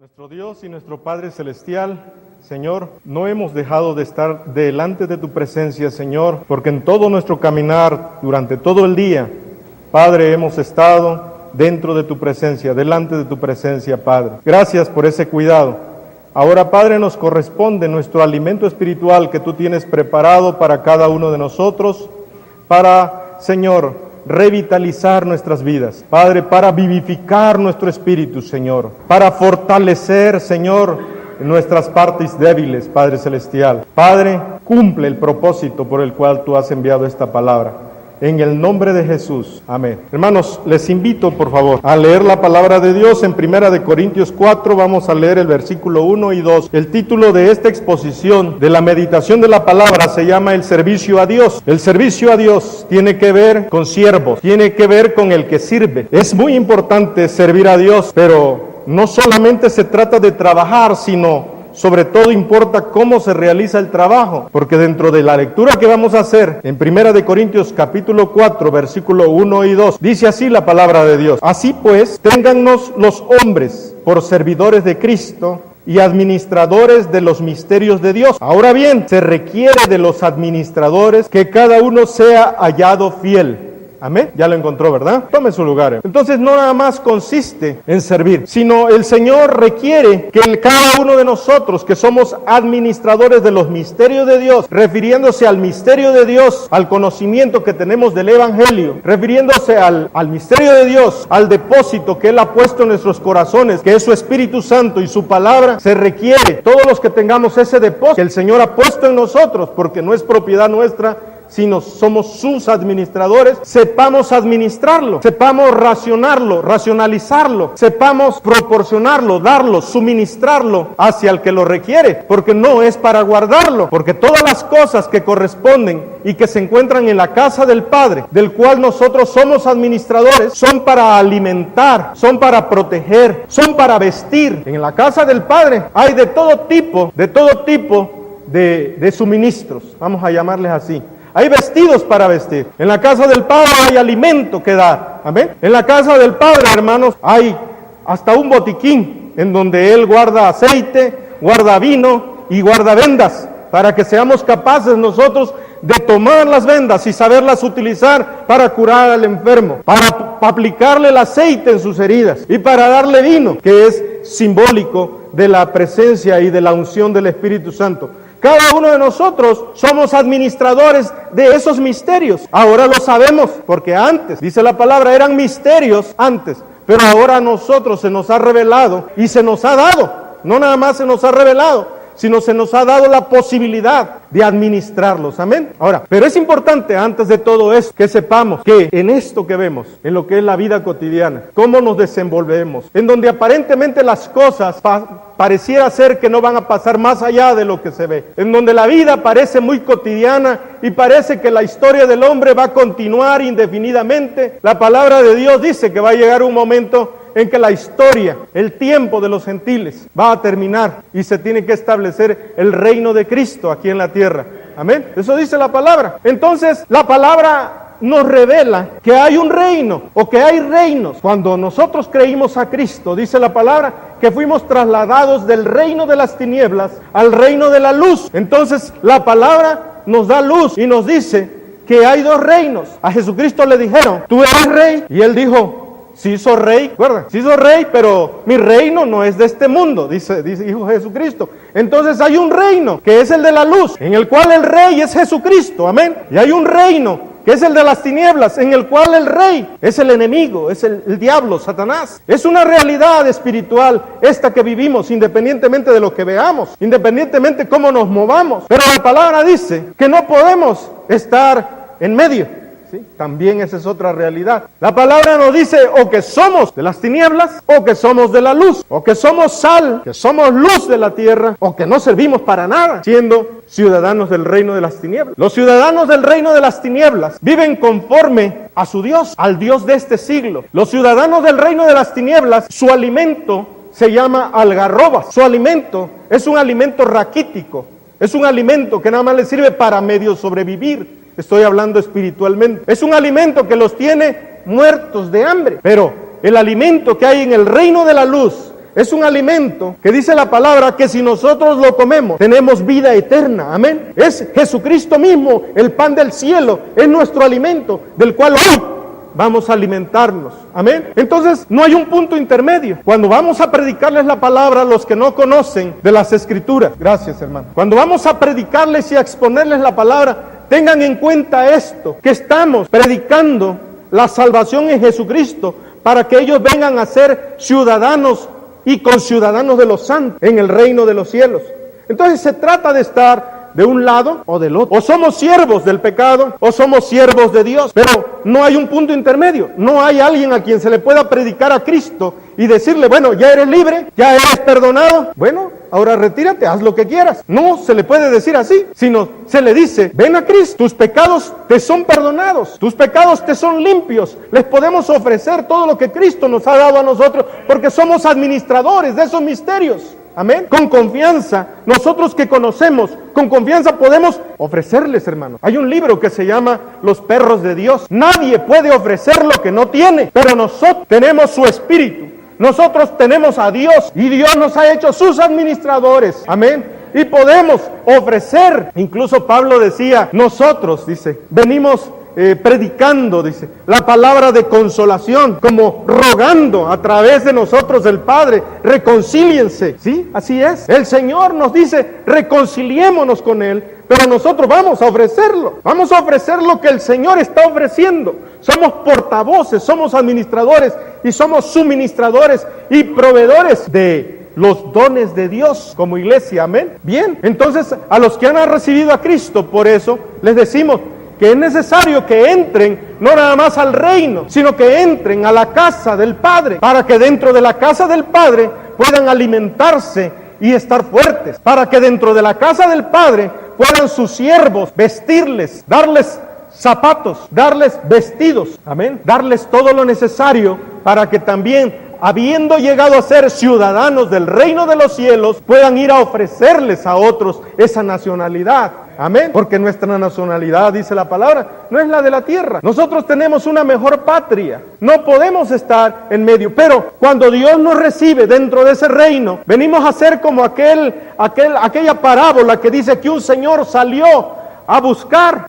Nuestro Dios y nuestro Padre Celestial, Señor, no hemos dejado de estar delante de tu presencia, Señor, porque en todo nuestro caminar, durante todo el día, Padre, hemos estado dentro de tu presencia, delante de tu presencia, Padre. Gracias por ese cuidado. Ahora, Padre, nos corresponde nuestro alimento espiritual que tú tienes preparado para cada uno de nosotros, para, Señor, revitalizar nuestras vidas, Padre, para vivificar nuestro espíritu, Señor, para fortalecer, Señor, nuestras partes débiles, Padre Celestial. Padre, cumple el propósito por el cual tú has enviado esta palabra. En el nombre de Jesús. Amén. Hermanos, les invito, por favor, a leer la palabra de Dios en 1 Corintios 4. Vamos a leer el versículo 1 y 2. El título de esta exposición de la meditación de la palabra se llama el servicio a Dios. El servicio a Dios tiene que ver con siervos, tiene que ver con el que sirve. Es muy importante servir a Dios, pero no solamente se trata de trabajar, sino sobre todo importa cómo se realiza el trabajo, porque dentro de la lectura que vamos a hacer en 1 Corintios capítulo 4, versículo 1 y 2, dice así la palabra de Dios: así pues, téngannos los hombres por servidores de Cristo y administradores de los misterios de Dios. Ahora bien, se requiere de los administradores que cada uno sea hallado fiel. Amén. Ya lo encontró, ¿verdad? Tome su lugar. Entonces no nada más consiste en servir, sino el Señor requiere que cada uno de nosotros que somos administradores de los misterios de Dios, refiriéndose al misterio de Dios, al conocimiento que tenemos del Evangelio, refiriéndose al misterio de Dios, al depósito que Él ha puesto en nuestros corazones, que es su Espíritu Santo y su palabra, se requiere, todos los que tengamos ese depósito que el Señor ha puesto en nosotros, porque no es propiedad nuestra, sino somos sus administradores, sepamos administrarlo, sepamos racionalizarlo, sepamos proporcionarlo, darlo, suministrarlo hacia el que lo requiere, porque no es para guardarlo, porque todas las cosas que corresponden y que se encuentran en la casa del Padre, del cual nosotros somos administradores, son para alimentar, son para proteger, son para vestir. En la casa del Padre hay de todo tipo de suministros, vamos a llamarles así. Hay vestidos para vestir. En la casa del Padre hay alimento que dar. Amén. En la casa del Padre, hermanos, hay hasta un botiquín en donde Él guarda aceite, guarda vino y guarda vendas, para que seamos capaces nosotros de tomar las vendas y saberlas utilizar para curar al enfermo, para aplicarle el aceite en sus heridas y para darle vino, que es simbólico de la presencia y de la unción del Espíritu Santo. Cada uno de nosotros somos administradores de esos misterios. Ahora lo sabemos, porque antes, dice la palabra, eran misterios antes, pero ahora a nosotros se nos ha revelado y se nos ha dado. No nada más se nos ha revelado, sino se nos ha dado la posibilidad de administrarlos. Amén. Ahora, pero es importante antes de todo esto que sepamos que en esto que vemos, en lo que es la vida cotidiana, cómo nos desenvolvemos, en donde aparentemente las cosas pareciera ser que no van a pasar más allá de lo que se ve, en donde la vida parece muy cotidiana y parece que la historia del hombre va a continuar indefinidamente, la palabra de Dios dice que va a llegar un momento en que la historia, el tiempo de los gentiles va a terminar y se tiene que establecer el reino de Cristo aquí en la tierra. Amén. Eso dice la palabra. Entonces, la palabra nos revela que hay un reino o que hay reinos. Cuando nosotros creímos a Cristo, dice la palabra, que fuimos trasladados del reino de las tinieblas al reino de la luz. Entonces, la palabra nos da luz y nos dice que hay dos reinos. A Jesucristo le dijeron, tú eres rey, y Él dijo, sí soy rey, ¿recuerdan? Sí soy rey, pero mi reino no es de este mundo, dijo Jesucristo. Entonces hay un reino que es el de la luz, en el cual el rey es Jesucristo, amén. Y hay un reino que es el de las tinieblas, en el cual el rey es el enemigo, es el diablo, Satanás. Es una realidad espiritual esta que vivimos, independientemente de lo que veamos, independientemente de cómo nos movamos. Pero la palabra dice que no podemos estar en medio. ¿Sí? También esa es otra realidad. La palabra nos dice o que somos de las tinieblas o que somos de la luz, o que somos sal, que somos luz de la tierra, o que no servimos para nada, siendo ciudadanos del reino de las tinieblas. Los ciudadanos del reino de las tinieblas viven conforme a su Dios, al Dios de este siglo. Los ciudadanos del reino de las tinieblas, su alimento se llama algarrobas. Su alimento es un alimento raquítico, es un alimento que nada más les sirve para medio sobrevivir. Estoy hablando espiritualmente. Es un alimento que los tiene muertos de hambre. Pero el alimento que hay en el reino de la luz, Es un alimento que dice la palabra que si nosotros lo comemos, tenemos vida eterna. Amén. Es Jesucristo mismo, el pan del cielo, es nuestro alimento, del cual hoy vamos a alimentarnos. Amén. Entonces, no hay un punto intermedio. Cuando vamos a predicarles la palabra a los que no conocen de las Escrituras, gracias, hermano. Cuando vamos a predicarles y a exponerles la palabra, tengan en cuenta esto, que estamos predicando la salvación en Jesucristo para que ellos vengan a ser ciudadanos y conciudadanos de los santos en el reino de los cielos. Entonces se trata de estar de un lado o del otro. O somos siervos del pecado o somos siervos de Dios. Pero no hay un punto intermedio. No hay alguien a quien se le pueda predicar a Cristo y decirle, bueno, ya eres libre, ya eres perdonado. Bueno, ahora retírate, haz lo que quieras. No se le puede decir así, sino se le dice, ven a Cristo, tus pecados te son perdonados, tus pecados te son limpios. Les podemos ofrecer todo lo que Cristo nos ha dado a nosotros porque somos administradores de esos misterios. Amén. Con confianza, nosotros que conocemos, con confianza podemos ofrecerles, hermanos. Hay un libro que se llama Los perros de Dios. Nadie puede ofrecer lo que no tiene, pero nosotros tenemos su espíritu. Nosotros tenemos a Dios y Dios nos ha hecho sus administradores. Amén. Y podemos ofrecer. Incluso Pablo decía, nosotros, dice, venimos predicando, dice, la palabra de consolación, como rogando a través de nosotros el Padre, reconcíliense, ¿sí? Así es. El Señor nos dice, reconciliémonos con Él, pero nosotros vamos a ofrecerlo. Vamos a ofrecer lo que el Señor está ofreciendo. Somos portavoces, somos administradores y somos suministradores y proveedores de los dones de Dios como iglesia. Amén. Bien, entonces a los que han recibido a Cristo, por eso les decimos que es necesario que entren no nada más al reino, sino que entren a la casa del Padre, para que dentro de la casa del Padre puedan alimentarse y estar fuertes, para que dentro de la casa del Padre puedan sus siervos vestirles, darles zapatos, darles vestidos, amén, darles todo lo necesario para que también, habiendo llegado a ser ciudadanos del reino de los cielos, puedan ir a ofrecerles a otros esa nacionalidad. Amén. Porque nuestra nacionalidad, dice la palabra, no es la de la tierra. Nosotros tenemos una mejor patria. No podemos estar en medio. Pero cuando Dios nos recibe dentro de ese reino, venimos a ser como aquella parábola que dice que un señor salió a buscar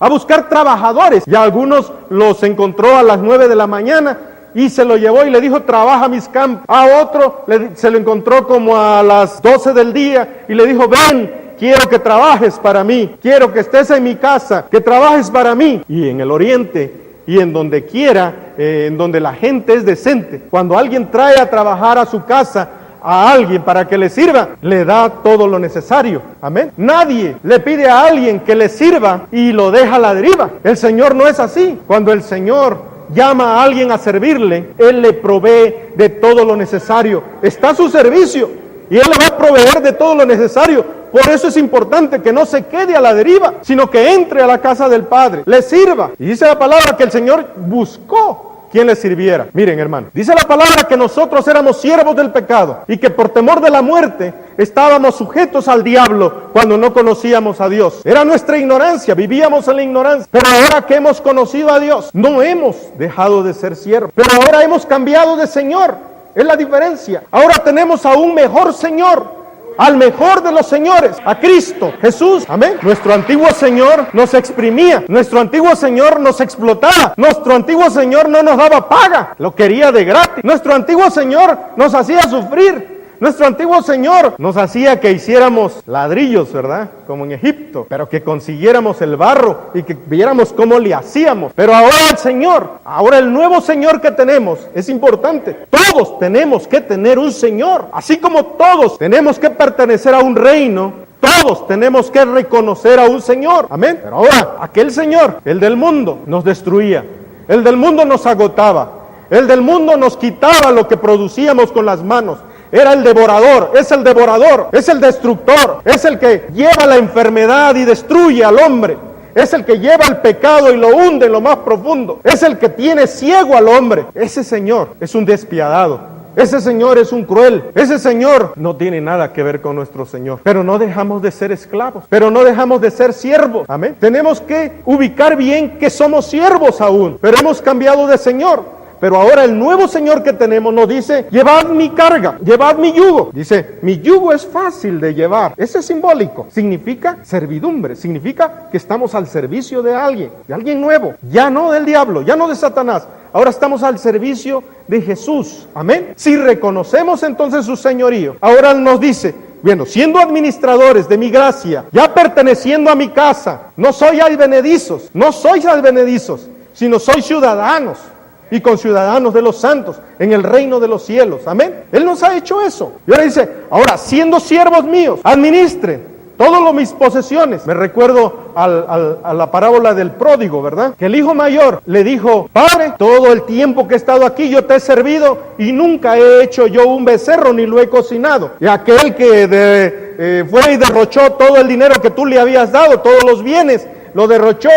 trabajadores. Y a algunos los encontró a las 9 de la mañana y se lo llevó y le dijo, trabaja mis campos. A otro se lo encontró como a las 12 del día y le dijo, ven, quiero que trabajes para mí, quiero que estés en mi casa, que trabajes para mí. Y en el oriente y en donde quiera, en donde la gente es decente, cuando alguien trae a trabajar a su casa a alguien para que le sirva, le da todo lo necesario. Amén. Nadie le pide a alguien que le sirva y lo deja a la deriva. El Señor no es así. Cuando el Señor llama a alguien a servirle, Él le provee de todo lo necesario. Está a su servicio y Él le va a proveer de todo lo necesario. Por eso es importante que no se quede a la deriva, sino que entre a la casa del Padre, le sirva. Y dice la palabra que el Señor buscó quien le sirviera. Miren, hermano, dice la palabra que nosotros éramos siervos del pecado y que por temor de la muerte estábamos sujetos al diablo cuando no conocíamos a Dios. Era nuestra ignorancia, vivíamos en la ignorancia. Pero ahora que hemos conocido a Dios, no hemos dejado de ser siervos, pero ahora hemos cambiado de Señor. Es la diferencia. Ahora tenemos a un mejor Señor, al mejor de los señores, a Cristo Jesús. Amén. Nuestro antiguo Señor nos exprimía, nuestro antiguo Señor nos explotaba, nuestro antiguo Señor no nos daba paga, lo quería de gratis. Nuestro antiguo Señor nos hacía sufrir. Nuestro antiguo Señor nos hacía que hiciéramos ladrillos, ¿verdad? Como en Egipto, pero que consiguiéramos el barro y que viéramos cómo le hacíamos. Pero ahora el Señor, ahora el nuevo Señor que tenemos, es importante. Todos tenemos que tener un Señor, así como todos tenemos que pertenecer a un reino. Todos tenemos que reconocer a un Señor. Amén. Pero ahora, aquel Señor, el del mundo, nos destruía. El del mundo nos agotaba. El del mundo nos quitaba lo que producíamos con las manos. Era el devorador, es el destructor, es el que lleva la enfermedad y destruye al hombre. Es el que lleva el pecado y lo hunde en lo más profundo. Es el que tiene ciego al hombre. Ese Señor es un despiadado. Ese Señor es un cruel. Ese Señor no tiene nada que ver con nuestro Señor. Pero no dejamos de ser esclavos. Pero no dejamos de ser siervos. Amén. Tenemos que ubicar bien que somos siervos aún. Pero hemos cambiado de Señor. Pero ahora el nuevo Señor que tenemos nos dice, llevad mi carga, llevad mi yugo. Dice, mi yugo es fácil de llevar. Ese es simbólico. Significa servidumbre, significa que estamos al servicio de alguien nuevo. Ya no del diablo, ya no de Satanás. Ahora estamos al servicio de Jesús. Amén. Si reconocemos entonces su señorío, ahora Él nos dice, bueno, siendo administradores de mi gracia, ya perteneciendo a mi casa, no sois advenedizos, sino sois ciudadanos y conciudadanos de los santos en el reino de los cielos. Amén. Él nos ha hecho eso. Y ahora dice, ahora siendo siervos míos, administren todas mis posesiones. Me recuerdo a la parábola del pródigo, ¿verdad? Que el hijo mayor le dijo, Padre, todo el tiempo que he estado aquí yo te he servido y nunca he hecho yo un becerro ni lo he cocinado. Y aquel que fue y derrochó todo el dinero que tú le habías dado, todos los bienes, lo derrochó,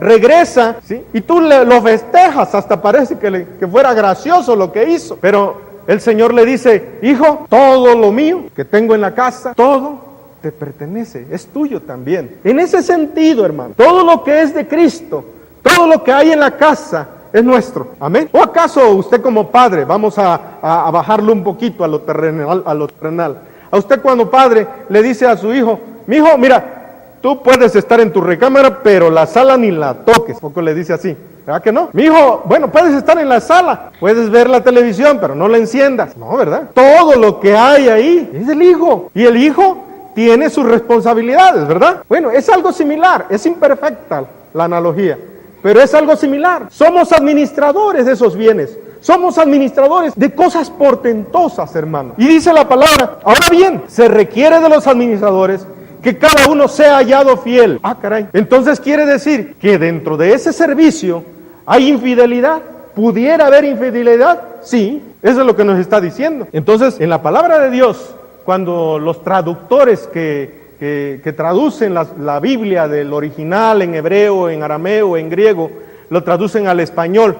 regresa, ¿sí? Y tú lo festejas, hasta parece que fuera gracioso lo que hizo. Pero el Señor le dice, hijo, todo lo mío que tengo en la casa, todo te pertenece, es tuyo también. En ese sentido, hermano, todo lo que es de Cristo, todo lo que hay en la casa es nuestro. Amén. ¿O acaso usted como padre, vamos a bajarlo un poquito a lo terrenal, a usted cuando padre le dice a su hijo, mi hijo, mira, tú puedes estar en tu recámara, pero la sala ni la toques? Poco le dice así, ¿verdad que no? Mi hijo, bueno, puedes estar en la sala, puedes ver la televisión, pero no la enciendas. No, ¿verdad? Todo lo que hay ahí es del hijo. Y el hijo tiene sus responsabilidades, ¿verdad? Bueno, es algo similar, es imperfecta la analogía, pero es algo similar. Somos administradores de esos bienes, somos administradores de cosas portentosas, hermano. Y dice la palabra, ahora bien, se requiere de los administradores que cada uno sea hallado fiel. Ah, caray. Entonces quiere decir que dentro de ese servicio hay infidelidad. ¿Pudiera haber infidelidad? Sí, eso es lo que nos está diciendo. Entonces, en la palabra de Dios, cuando los traductores que traducen la Biblia del original en hebreo, en arameo, en griego, lo traducen al español,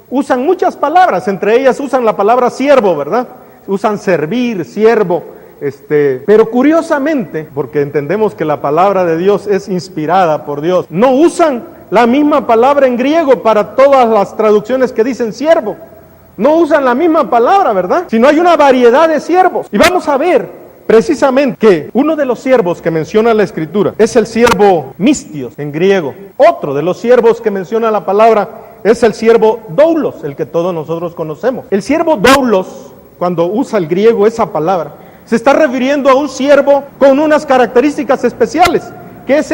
usan muchas palabras, entre ellas usan la palabra siervo, ¿verdad? Usan servir, siervo, pero curiosamente, porque entendemos que la palabra de Dios es inspirada por Dios, no usan la misma palabra en griego para todas las traducciones que dicen siervo. No usan la misma palabra, ¿verdad? Sino hay una variedad de siervos. Y vamos a ver precisamente que uno de los siervos que menciona la Escritura es el siervo mistios en griego. Otro de los siervos que menciona la palabra es el siervo doulos, el que todos nosotros conocemos. El siervo doulos, cuando usa el griego esa palabra, se está refiriendo a un siervo con unas características especiales, que es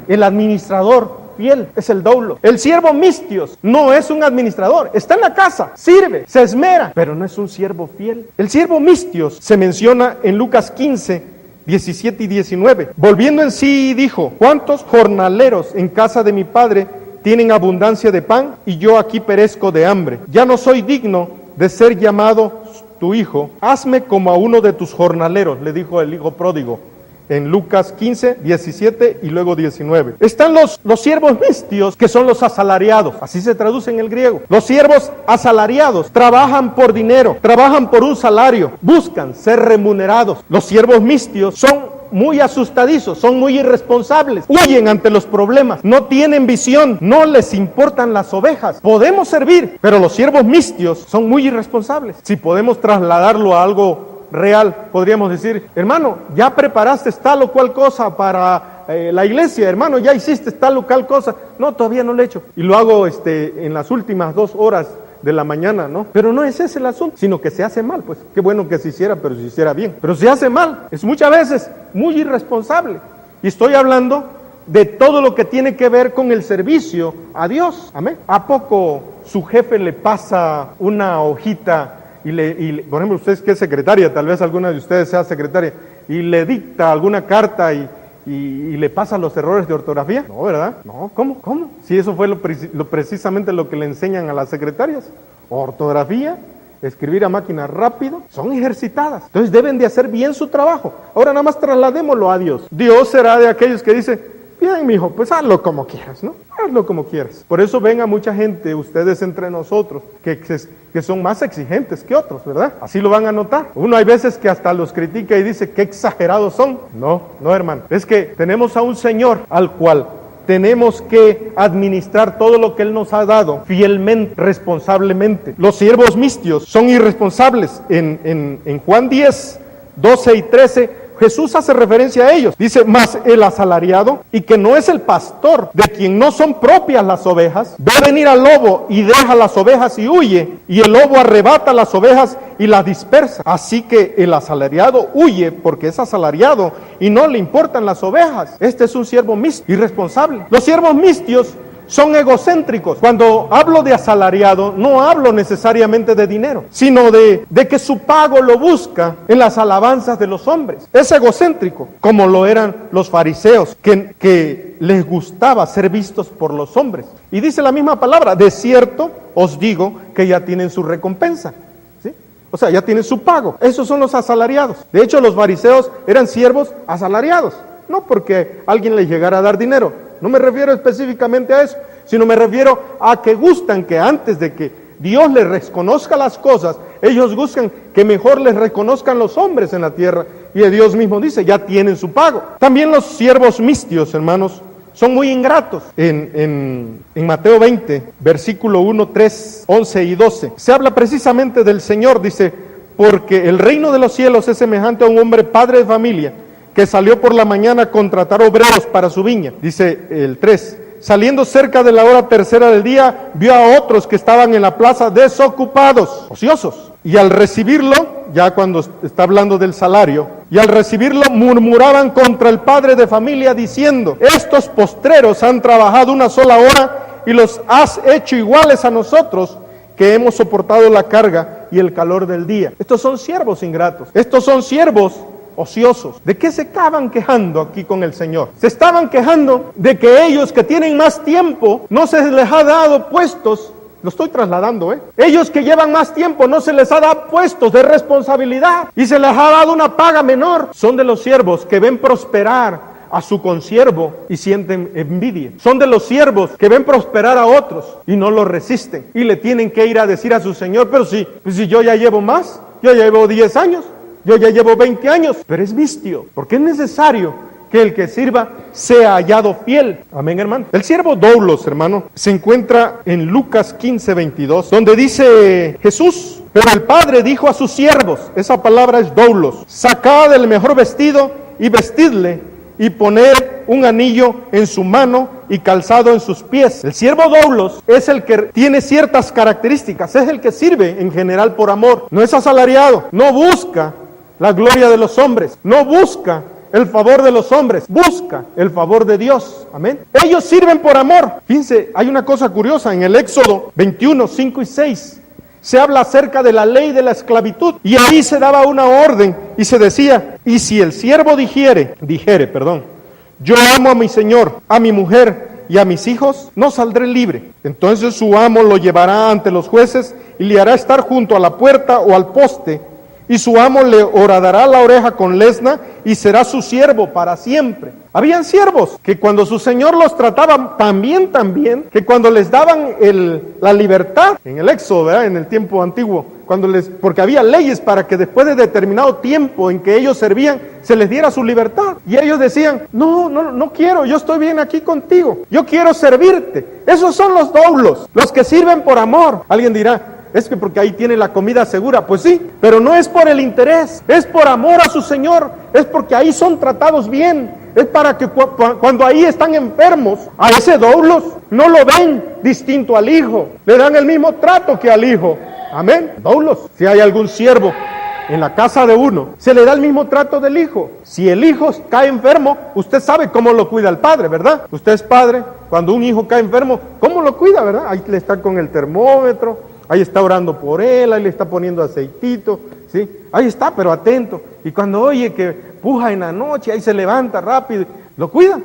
el administrador fiel, es el doulo. El siervo mistios no es un administrador, está en la casa, sirve, se esmera, pero no es un siervo fiel. El siervo mistios se menciona en Lucas 15, 17 y 19. Volviendo en sí dijo, ¿cuántos jornaleros en casa de mi padre tienen abundancia de pan y yo aquí perezco de hambre? Ya no soy digno de ser llamado tu hijo, hazme como a uno de tus jornaleros, le dijo el hijo pródigo. En Lucas 15, 17 y luego 19. Están los siervos mistios, que son los asalariados, así se traduce en el griego. Los siervos asalariados trabajan por dinero, trabajan por un salario, buscan ser remunerados. Los siervos mistios son muy asustadizos, son muy irresponsables, huyen ante los problemas, no tienen visión, no les importan las ovejas. Podemos servir, pero los siervos mistios son muy irresponsables. Si podemos trasladarlo a algo real, podríamos decir, hermano, ya preparaste tal o cual cosa para la iglesia, hermano, ya hiciste tal o cual cosa. No, todavía no lo he hecho. Y lo hago en las últimas 2 horas de la mañana, ¿no? Pero no es ese el asunto, sino que se hace mal, pues. Qué bueno que se hiciera, pero se hiciera bien. Pero se hace mal, es muchas veces muy irresponsable. Y estoy hablando de todo lo que tiene que ver con el servicio a Dios. Amén. ¿A poco su jefe le pasa una hojita y por ejemplo, usted que es secretaria, tal vez alguna de ustedes sea secretaria, y le dicta alguna carta y le pasa los errores de ortografía? No, ¿verdad? No, ¿cómo? Si eso fue precisamente lo que le enseñan a las secretarias. Ortografía, escribir a máquina rápido, son ejercitadas. Entonces deben de hacer bien su trabajo. Ahora nada más trasladémoslo a Dios. Dios será de aquellos que dicen, bien, mijo, pues hazlo como quieras, ¿no? Hazlo como quieras. Por eso ven a mucha gente, ustedes entre nosotros, que son más exigentes que otros, ¿verdad? Así lo van a notar. Uno hay veces que hasta los critica y dice, qué exagerados son. No, hermano. Es que tenemos a un Señor al cual tenemos que administrar todo lo que Él nos ha dado fielmente, responsablemente. Los siervos mistios son irresponsables. En Juan 10, 12 y 13, Jesús hace referencia a ellos. Dice, mas el asalariado, y que no es el pastor, de quien no son propias las ovejas, ve venir al lobo y deja las ovejas y huye, y el lobo arrebata las ovejas y las dispersa. Así que el asalariado huye porque es asalariado y no le importan las ovejas. Este es un siervo místico, irresponsable. Los siervos mistios son egocéntricos. Cuando hablo de asalariado, no hablo necesariamente de dinero, sino de que su pago lo busca en las alabanzas de los hombres. Es egocéntrico, como lo eran los fariseos, que les gustaba ser vistos por los hombres. Y dice la misma palabra, de cierto os digo que ya tienen su recompensa. ¿Sí? O sea, ya tienen su pago. Esos son los asalariados. De hecho, los fariseos eran siervos asalariados, no porque alguien les llegara a dar dinero. No me refiero específicamente a eso, sino me refiero a que gustan que antes de que Dios les reconozca las cosas, ellos buscan que mejor les reconozcan los hombres en la tierra. Y Dios mismo dice, ya tienen su pago. También los siervos mistios, hermanos, son muy ingratos. En Mateo 20, versículo 1, 3, 11 y 12, se habla precisamente del Señor. Dice, porque el reino de los cielos es semejante a un hombre padre de familia, que salió por la mañana a contratar obreros para su viña. Dice el 3, saliendo cerca de la hora tercera del día, vio a otros que estaban en la plaza desocupados, ociosos. Y al recibirlo, ya cuando está hablando del salario, y al recibirlo murmuraban contra el padre de familia diciendo, estos postreros han trabajado una sola hora y los has hecho iguales a nosotros, que hemos soportado la carga y el calor del día. Estos son siervos ingratos. Estos son siervos ociosos. ¿De qué se estaban quejando aquí con el Señor? Se estaban quejando de que ellos que tienen más tiempo no se les ha dado puestos, lo estoy trasladando, ellos que llevan más tiempo no se les ha dado puestos de responsabilidad y se les ha dado una paga menor. Son de los siervos que ven prosperar a su consiervo y sienten envidia. Son de los siervos que ven prosperar a otros y no lo resisten y le tienen que ir a decir a su Señor, pero si yo ya llevo más, yo ya llevo 10 años, yo ya llevo 20 años, pero es mistio, porque es necesario que el que sirva sea hallado fiel. Amén, hermano. El siervo doulos, hermano, se encuentra en Lucas 15, 22, donde dice Jesús, pero el Padre dijo a sus siervos, esa palabra es doulos, sacad el mejor vestido y vestidle, y poner un anillo en su mano y calzado en sus pies. El siervo doulos es el que tiene ciertas características, es el que sirve en general por amor, no es asalariado, no busca la gloria de los hombres, no busca el favor de los hombres, busca el favor de Dios. Amén. Ellos sirven por amor. Fíjense, hay una cosa curiosa en el Éxodo 21, 5 y 6. Se habla acerca de la ley de la esclavitud y ahí se daba una orden y se decía, y si el siervo dijere, yo amo a mi señor, a mi mujer y a mis hijos, no saldré libre. Entonces su amo lo llevará ante los jueces y le hará estar junto a la puerta o al poste, y su amo le horadará la oreja con lesna y será su siervo para siempre. Habían siervos que cuando su señor los trataba también, que cuando les daban la libertad, en el Éxodo, ¿verdad? En el tiempo antiguo, porque había leyes para que después de determinado tiempo en que ellos servían, se les diera su libertad. Y ellos decían, no quiero, yo estoy bien aquí contigo, yo quiero servirte. Esos son los doulos, los que sirven por amor. Alguien dirá, es que porque ahí tiene la comida segura. Pues sí, pero no es por el interés, es por amor a su Señor, es porque ahí son tratados bien, es para que cuando ahí están enfermos, a ese doulos no lo ven distinto al hijo, le dan el mismo trato que al hijo. Amén. Doulos, si hay algún siervo en la casa de uno, se le da el mismo trato del hijo. Si el hijo cae enfermo, usted sabe cómo lo cuida el padre, ¿verdad? Usted es padre, cuando un hijo cae enfermo, ¿cómo lo cuida, verdad? Ahí le está con el termómetro, ahí está orando por él, ahí le está poniendo aceitito, ¿sí? Ahí está, pero atento. Y cuando oye que puja en la noche, ahí se levanta rápido, lo cuida.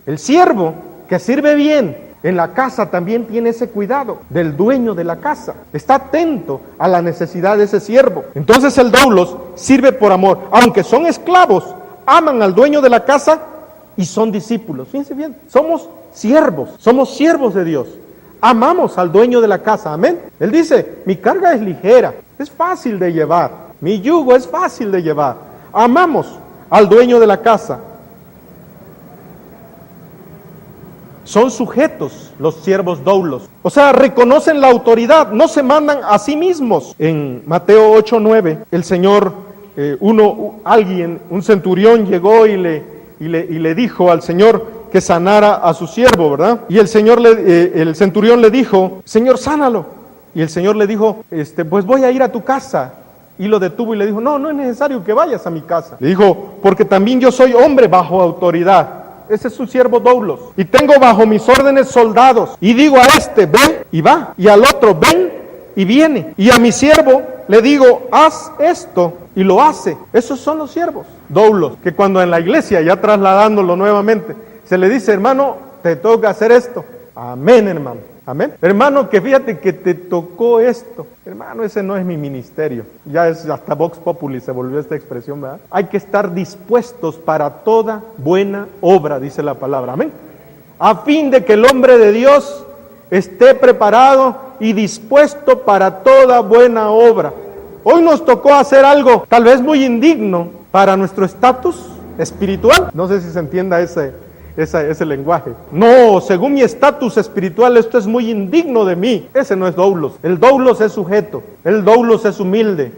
El siervo que sirve bien en la casa también tiene ese cuidado del dueño de la casa. Está atento a la necesidad de ese siervo. Entonces el doulos sirve por amor. Aunque son esclavos, aman al dueño de la casa y son discípulos. Fíjense bien, somos siervos de Dios. Amamos al dueño de la casa, amén. Él dice, mi carga es ligera, es fácil de llevar, mi yugo es fácil de llevar. Amamos al dueño de la casa. son sujetos los siervos doulos. O sea, reconocen la autoridad, no se mandan a sí mismos. En Mateo 8:9, el Señor, un centurión llegó y le dijo al Señor que sanara a su siervo, ¿verdad? Y el centurión le dijo, Señor, sánalo. Y el Señor le dijo, pues voy a ir a tu casa. Y lo detuvo y le dijo, no es necesario que vayas a mi casa. Le dijo, porque también yo soy hombre bajo autoridad. Ese es su siervo doulos. Y tengo bajo mis órdenes soldados. Y digo a este, ve y va. Y al otro, ven y viene. Y a mi siervo le digo, haz esto. Y lo hace. Esos son los siervos doulos. Que cuando en la iglesia, ya trasladándolo nuevamente, se le dice, hermano, te toca hacer esto. Amén, hermano. Amén. Hermano, que fíjate que te tocó esto. Hermano, ese no es mi ministerio. Ya es hasta Vox Populi se volvió esta expresión, ¿verdad? Hay que estar dispuestos para toda buena obra, dice la palabra. Amén. A fin de que el hombre de Dios esté preparado y dispuesto para toda buena obra. Hoy nos tocó hacer algo tal vez muy indigno para nuestro estatus espiritual. No sé si se entienda ese lenguaje. No, según mi estatus espiritual, esto es muy indigno de mí. Ese no es doulos. El doulos es sujeto. El doulos es humilde.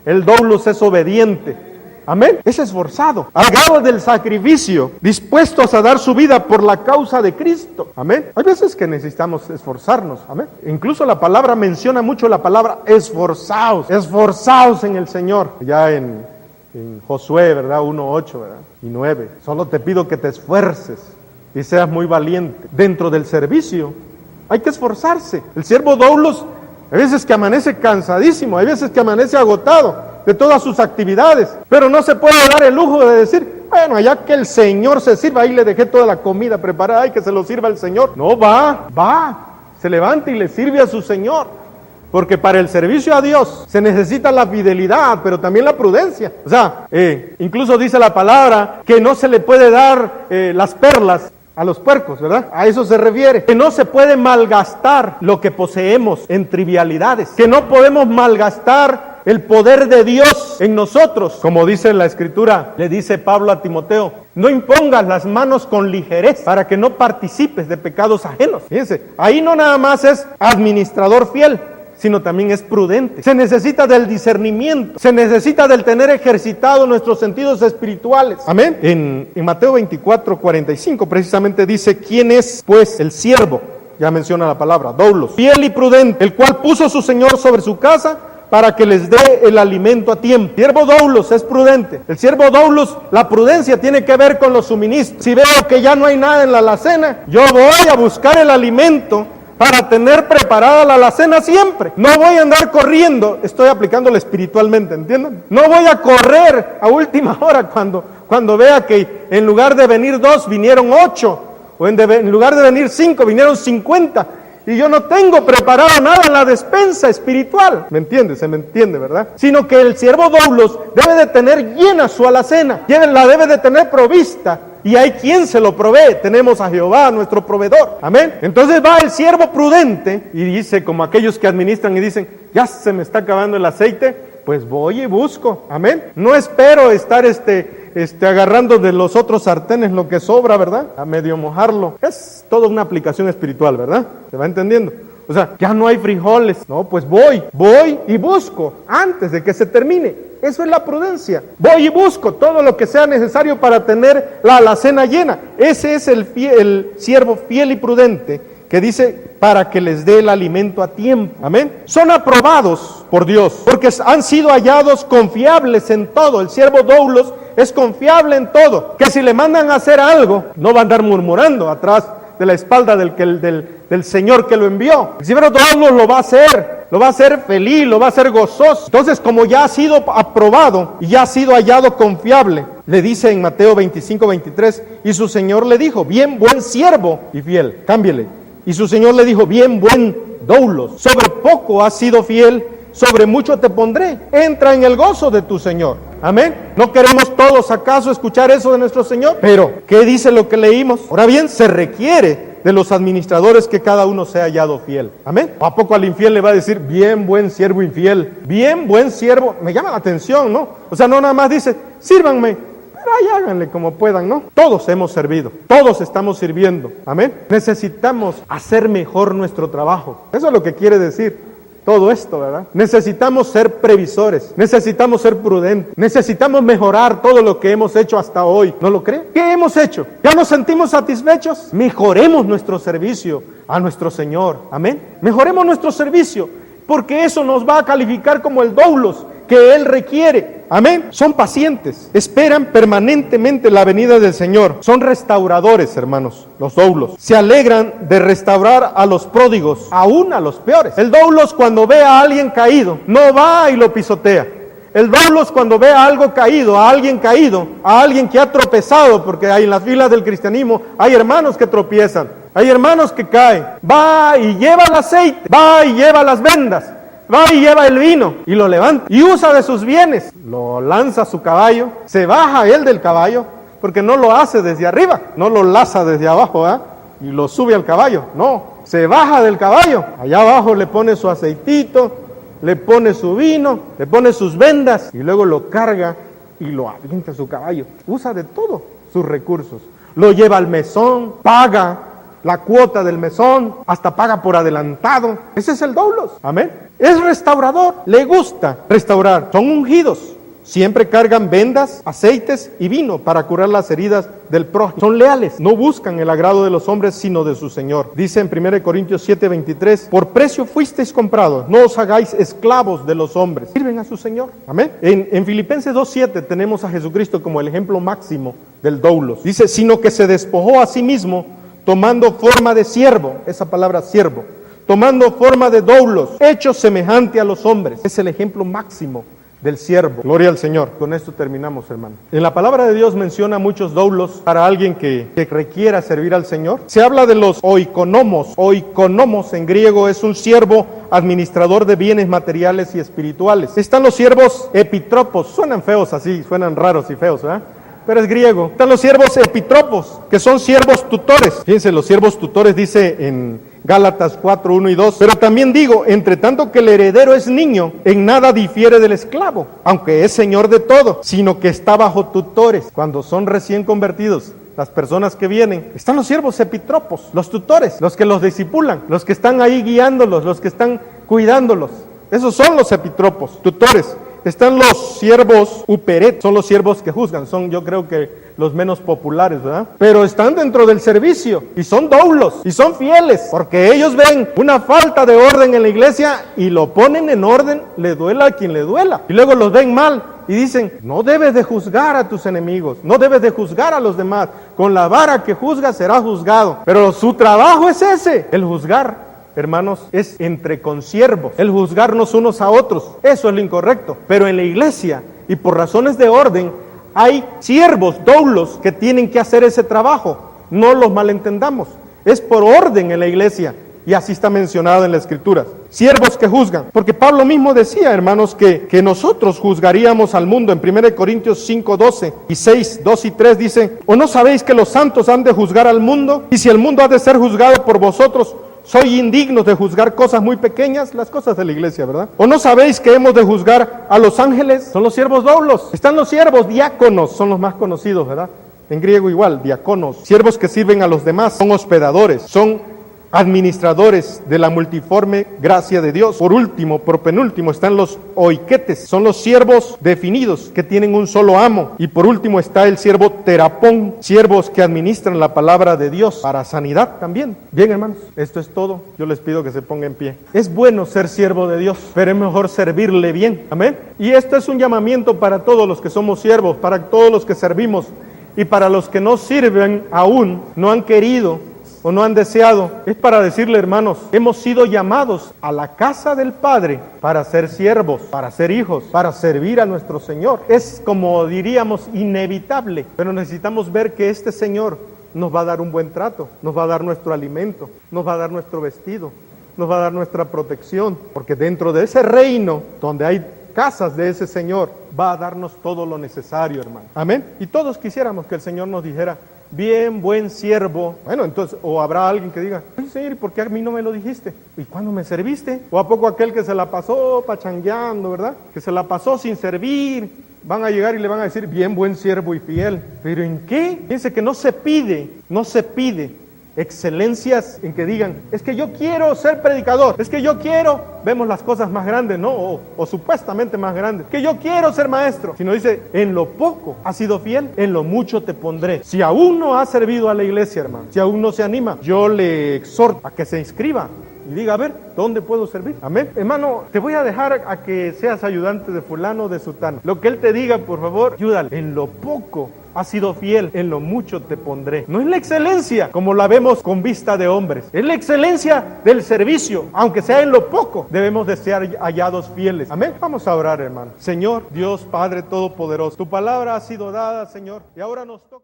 El doulos es obediente. Amén. Es esforzado, al grado del sacrificio, dispuestos a dar su vida por la causa de Cristo. Amén. Hay veces que necesitamos esforzarnos. Amén. Incluso la palabra menciona mucho la palabra esforzaos. Esforzaos en el Señor. Ya en Josué, ¿verdad? 1:8, ¿verdad? Y 9. Solo te pido que te esfuerces y seas muy valiente. Dentro del servicio hay que esforzarse. El siervo doulos, hay veces que amanece cansadísimo, hay veces que amanece agotado de todas sus actividades, pero no se puede dar el lujo de decir, bueno, allá que el Señor se sirva, ahí le dejé toda la comida preparada y que se lo sirva el Señor. No, se levanta y le sirve a su Señor. Porque para el servicio a Dios se necesita la fidelidad, pero también la prudencia. O sea, incluso dice la palabra que no se le puede dar las perlas a los puercos, ¿verdad? A eso se refiere. Que no se puede malgastar lo que poseemos en trivialidades. Que no podemos malgastar el poder de Dios en nosotros. Como dice la Escritura, le dice Pablo a Timoteo, no impongas las manos con ligereza para que no participes de pecados ajenos. Fíjense, ahí no nada más es administrador fiel, sino también es prudente. Se necesita del discernimiento, se necesita del tener ejercitado nuestros sentidos espirituales. Amén. En Mateo 24:45 precisamente dice, ¿quién es pues el siervo? Ya menciona la palabra, doulos, fiel y prudente, el cual puso su Señor sobre su casa para que les dé el alimento a tiempo. Siervo doulos es prudente. El siervo doulos, la prudencia tiene que ver con los suministros. Si veo que ya no hay nada en la alacena, yo voy a buscar el alimento para tener preparada la alacena siempre. No voy a andar corriendo, estoy aplicándolo espiritualmente, ¿entienden? No voy a correr a última hora cuando vea que en lugar de venir 2, vinieron 8, o en lugar de venir 5, vinieron 50, y yo no tengo preparado nada en la despensa espiritual. ¿Me entiende? Se me entiende, ¿verdad? Sino que el siervo doulos debe de tener llena su alacena, la debe de tener provista. Y hay quien se lo provee. Tenemos a Jehová, nuestro proveedor. Amén. Entonces va el siervo prudente y dice, como aquellos que administran y dicen, ya se me está acabando el aceite, pues voy y busco. Amén. No espero estar agarrando de los otros sartenes lo que sobra, ¿verdad? A medio mojarlo. Es toda una aplicación espiritual, ¿verdad? ¿Se va entendiendo? O sea, ya no hay frijoles. No, pues voy y busco antes de que se termine. Eso es la prudencia. Voy y busco todo lo que sea necesario para tener la alacena llena. Ese es el siervo fiel y prudente que dice para que les dé el alimento a tiempo. Amén. Son aprobados por Dios porque han sido hallados confiables en todo. El siervo doulos es confiable en todo. Que si le mandan a hacer algo, no va a andar murmurando atrás de la espalda del Señor que lo envió. El siervo doulos lo va a hacer feliz, lo va a hacer gozoso. Entonces, como ya ha sido aprobado y ya ha sido hallado confiable, le dice en Mateo 25:23, y su Señor le dijo, bien buen siervo y fiel. Cámbiele. Y su Señor le dijo, bien buen doulos, sobre poco has sido fiel, sobre mucho te pondré. Entra en el gozo de tu Señor. Amén. ¿No queremos todos acaso escuchar eso de nuestro Señor? Pero, ¿qué dice lo que leímos? Ahora bien, se requiere de los administradores que cada uno sea hallado fiel. Amén. ¿O a poco al infiel le va a decir, bien buen siervo infiel? Bien buen siervo. Me llama la atención, ¿no? O sea, no nada más dice, sírvanme. Pero ahí háganle como puedan, ¿no? Todos hemos servido, todos estamos sirviendo, amén. Necesitamos hacer mejor nuestro trabajo. Eso es lo que quiere decir todo esto, ¿verdad? Necesitamos ser previsores, necesitamos ser prudentes, necesitamos mejorar todo lo que hemos hecho hasta hoy. ¿No lo cree? ¿Qué hemos hecho? ¿Ya nos sentimos satisfechos? Mejoremos nuestro servicio a nuestro Señor, amén. Mejoremos nuestro servicio, porque eso nos va a calificar como el doulos que Él requiere, amén. Son pacientes, esperan permanentemente la venida del Señor. Son restauradores, hermanos, los doulos. Se alegran de restaurar a los pródigos, aún a los peores. El doulos, cuando ve a alguien caído, no va y lo pisotea. El doulos, cuando ve a algo caído, a alguien que ha tropezado, porque hay en las filas del cristianismo hay hermanos que tropiezan, hay hermanos que caen, va y lleva el aceite, va y lleva las vendas, va y lleva el vino y lo levanta y usa de sus bienes, lo lanza a su caballo, se baja él del caballo, porque no lo hace desde arriba, no lo laza desde abajo, y lo sube al caballo, no, se baja del caballo, allá abajo le pone su aceitito, le pone su vino, le pone sus vendas y luego lo carga y lo avienta a su caballo, usa de todos sus recursos, lo lleva al mesón, paga la cuota del mesón, hasta paga por adelantado. Ese es el doulos, amén. Es restaurador, le gusta restaurar. Son ungidos, siempre cargan vendas, aceites y vino para curar las heridas del prójimo. Son leales, no buscan el agrado de los hombres, sino de su Señor. Dice en 1 Corintios 7:23, por precio fuisteis comprados, no os hagáis esclavos de los hombres. Sirven a su Señor, amén. En Filipenses 2:7 tenemos a Jesucristo como el ejemplo máximo del doulos. Dice, sino que se despojó a sí mismo, tomando forma de siervo, esa palabra siervo, tomando forma de doulos, hecho semejante a los hombres. Es el ejemplo máximo del siervo. Gloria al Señor. Con esto terminamos, hermano. En la palabra de Dios menciona muchos doulos para alguien que requiera servir al Señor. Se habla de los oikonomos. Oikonomos en griego es un siervo administrador de bienes materiales y espirituales. Están los siervos epitropos. Suenan feos así, suenan raros y feos, ¿verdad? Pero es griego. Están los siervos epitropos, que son siervos tutores. Fíjense, los siervos tutores dice en Gálatas 4, 1 y 2. Pero también digo, entre tanto que el heredero es niño, en nada difiere del esclavo, aunque es señor de todo, sino que está bajo tutores. Cuando son recién convertidos, las personas que vienen, están los siervos epitropos, los tutores, los que los discipulan, los que están ahí guiándolos, los que están cuidándolos. Esos son los epitropos, tutores. Están los siervos uperet, son los siervos que juzgan, son yo creo que los menos populares, ¿verdad? Pero están dentro del servicio y son doulos y son fieles, porque ellos ven una falta de orden en la iglesia y lo ponen en orden, le duela a quien le duela. Y luego los ven mal y dicen, no debes de juzgar a tus enemigos, no debes de juzgar a los demás, con la vara que juzgas será juzgado. Pero su trabajo es ese, el juzgar. Hermanos, es entre consiervos, el juzgarnos unos a otros, eso es lo incorrecto. Pero en la iglesia, y por razones de orden, hay siervos, doulos, que tienen que hacer ese trabajo. No los malentendamos, es por orden en la iglesia, y así está mencionado en la Escritura. Siervos que juzgan, porque Pablo mismo decía, hermanos, que nosotros juzgaríamos al mundo. En 1 Corintios 5, 12 y 6, 2 y 3 dice, ¿o no sabéis que los santos han de juzgar al mundo? Y si el mundo ha de ser juzgado por vosotros, ¿soy indignos de juzgar cosas muy pequeñas? Las cosas de la iglesia, ¿verdad? ¿O no sabéis que hemos de juzgar a los ángeles? Son los siervos doulos. Están los siervos diáconos, son los más conocidos, ¿verdad? En griego igual, diáconos. Siervos que sirven a los demás, son hospedadores, son administradores de la multiforme gracia de Dios. Por último, por penúltimo, están los oiketes, son los siervos definidos que tienen un solo amo. Y por último está el siervo terapón, siervos que administran la palabra de Dios para sanidad también. Bien, hermanos, esto es todo. Yo les pido que se pongan en pie. Es bueno ser siervo de Dios, pero es mejor servirle bien. Amén. Y esto es un llamamiento para todos los que somos siervos, para todos los que servimos y para los que no sirven aún, no han querido o no han deseado. Es para decirle, hermanos, hemos sido llamados a la casa del Padre para ser siervos, para ser hijos, para servir a nuestro Señor. Es, como diríamos, inevitable, pero necesitamos ver que este Señor nos va a dar un buen trato, nos va a dar nuestro alimento, nos va a dar nuestro vestido, nos va a dar nuestra protección, porque dentro de ese reino donde hay casas de ese Señor, va a darnos todo lo necesario, hermano. Amén. Y todos quisiéramos que el Señor nos dijera, bien, buen siervo. Bueno, entonces, o habrá alguien que diga, oye, Señor, ¿por qué a mí no me lo dijiste? ¿Y cuándo me serviste? O a poco aquel que se la pasó pachangueando, ¿verdad? Que se la pasó sin servir van a llegar y le van a decir, bien, buen siervo y fiel. ¿Pero en qué? Fíjense que no se pide excelencias en que digan, es que yo quiero ser predicador, es que yo quiero, vemos las cosas más grandes, ¿no? O supuestamente más grandes, que yo quiero ser maestro, sino dice, en lo poco has sido fiel, en lo mucho te pondré. Si aún no ha servido a la iglesia, hermano, si aún no se anima, yo le exhorto a que se inscriba y diga, a ver, ¿dónde puedo servir? Amén. Hermano, te voy a dejar a que seas ayudante de fulano o de sutano. Lo que él te diga, por favor, ayúdale. En lo poco has sido fiel, en lo mucho te pondré. No es la excelencia como la vemos con vista de hombres, es la excelencia del servicio, aunque sea en lo poco, debemos de ser hallados fieles. Amén. Vamos a orar, hermano. Señor, Dios Padre Todopoderoso, tu palabra ha sido dada, Señor, y ahora nos toca.